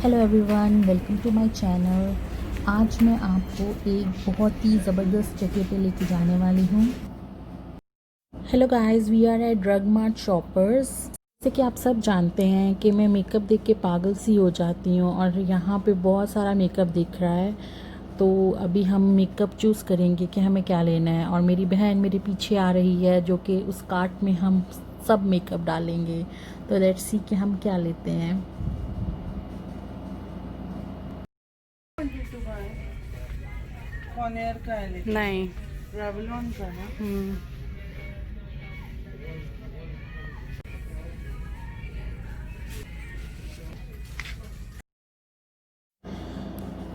Hello everyone, welcome to my channel. आज मैं आपको एक बहुत ही ज़बरदस्त जगह पे लेके जाने वाली हूँ। Hello guys, we are at Drug Mart Shoppers. जैसे कि आप सब जानते हैं कि मैं मेकअप देख के पागल सी हो जाती हूँ और यहाँ पे बहुत सारा मेकअप दिख रहा है। तो अभी हम मेकअप चूज़ करेंगे कि हमें क्या लेना है, और मेरी बहन मेरे पीछे आ रही है जो कि उस कार्ट में हम सब मेकअप डालेंगे। तो लेट्स सी कि हम क्या लेते हैं। कॉनेर का है लेकिन नहीं। रेवलॉन का है।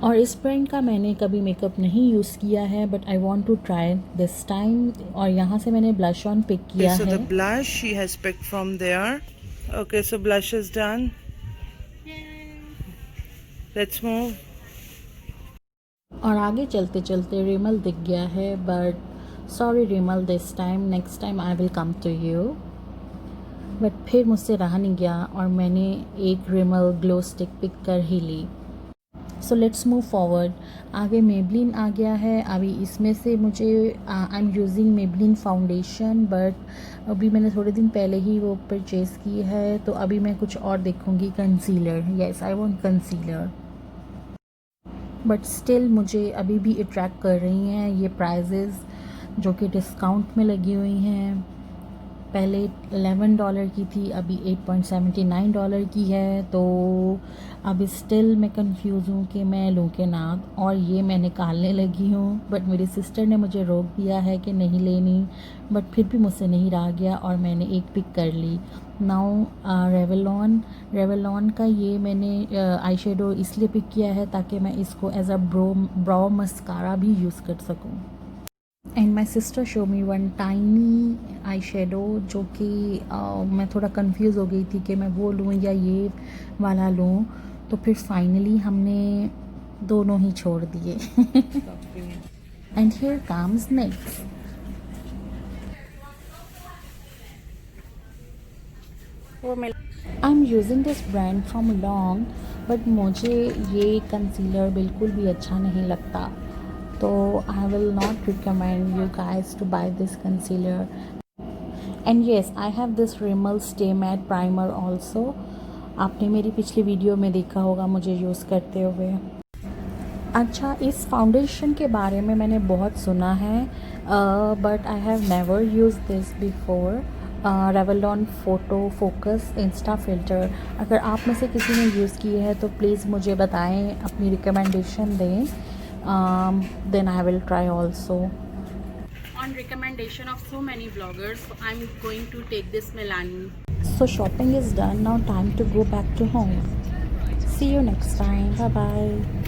और इस ब्रांड का मैंने कभी मेकअप नहीं यूज़ किया है, but I want to try this time. और यहाँ से मैंने ब्लश ऑन पिक Okay, किया so है। the blush she has picked from there. Okay, so blush is done. Let's move. और आगे चलते चलते रिमल दिख गया है, but sorry Rimal, this time next time I will come to you. But फिर मुझसे रहा नहीं गया और मैंने एक रिमल ग्लो स्टिक पिक कर ही ली। So let's move forward. आगे मेबलिन आ गया है। अभी इसमें से मुझे I am using Maybelline foundation, but अभी मैंने थोड़े दिन पहले ही वो परचेज़ की है, तो अभी मैं कुछ और देखूँगी। Concealer, yes I want concealer, but still मुझे अभी भी अट्रैक्ट कर रही हैं ये प्राइजेज़ जो कि डिस्काउंट में लगी हुई हैं। पहले $11 की थी, अभी $8.79 की है। तो अभी स्टिल मैं कंफ्यूज हूँ कि मैं लूँ कि ना, और ये मैं निकालने लगी हूँ, बट मेरी सिस्टर ने मुझे रोक दिया है कि नहीं लेनी। बट फिर भी मुझसे नहीं रहा गया और मैंने एक पिक कर ली। नाउ रेवलॉन का ये मैंने आई शेडो इसलिए पिक किया है ताकि मैं इसको एज अ ब्रो मस्कारा भी यूज़ कर सकूँ। And my sister show me one tiny eye shadow जो कि मैं थोड़ा कंफ्यूज हो गई थी कि मैं वो लूँ या ये वाला लूँ। तो फिर फाइनली हमने दोनों ही छोड़ दिए। And here comes next. वो मिल I am using this brand from long, but मुझे ये कंसीलर बिल्कुल भी अच्छा नहीं लगता। तो I will not recommend you guys to buy this concealer. And yes, I have this Rimmel stay matte primer also. आपने मेरी पिछली वीडियो में देखा होगा मुझे यूज़ करते हुए। अच्छा, इस फाउंडेशन के बारे में मैंने बहुत सुना है, but I have never use this before. Revlon photo focus Insta filter. अगर आप में से किसी ने यूज़ की है तो प्लीज़ मुझे बताएं, अपनी रिकमेंडेशन दें। Then I will try also. on recommendation of so many vloggers, so I'm going to take this Milani. So shopping is done, now time to go back to home. See you next time. Bye bye.